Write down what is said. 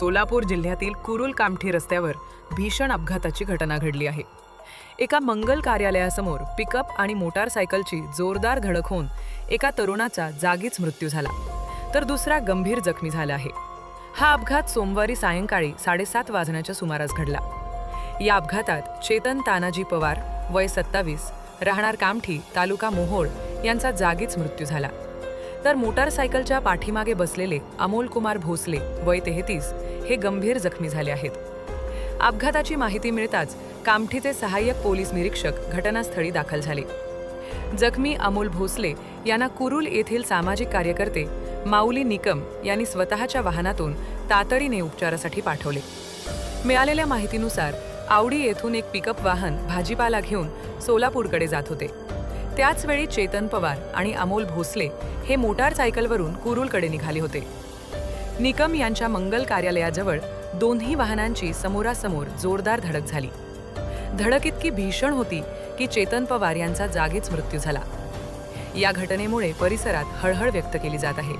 सोलापूर जिल्ह्यातील कुरुल कामठी रस्त्यावर भीषण अपघाताची घटना घडली आहे। एका मंगल कार्यालयासमोर पिकअप आणि मोटारसायकलची जोरदार धडक होऊन एका तरुणाचा जागीच मृत्यू झाला, तर दुसरा गंभीर जखमी झाला आहे। हा अपघात सोमवारी सायंकाळी 7:30 वाजण्याच्या सुमारास घडला। या अपघातात चेतन तानाजी पवार, वय 27, राहणार कामठी, तालुका मोहोळ यांचा जागीच मृत्यू झाला, तर मोटारसायकलच्या पाठीमागे बसलेले अमोल कुमार भोसले, वय 33, हे गंभीर जखमी झाले आहेत। अपघाताची माहिती मिळताच कामठीचे सहाय्यक पोलीस निरीक्षक घटनास्थळी दाखल झाले। जखमी अमोल भोसले यांना कुरुल येथील सामाजिक कार्यकर्ते माऊली निकम यांनी स्वतःच्या वाहनातून तातडीने उपचारासाठी पाठवले। मिळालेल्या माहितीनुसार आवडी येथून एक पिकअप वाहन भाजीपाला घेऊन सोलापूरकडे जात होते। त्याच वेळी चेतन पवार आणि अमोल भोसले हे मोटारसायकलवरून कुरुलकडे निघाले होते। निकम यांच्या मंगल कार्यालयाजवळ दोन्ही वाहनांची समोरासमोर जोरदार धडक झाली। धडक इतकी भीषण होती की चेतन पवार यांचा जागीच मृत्यू झाला। या घटनेमुळे परिसरात हळहळ व्यक्त केली जात आहे।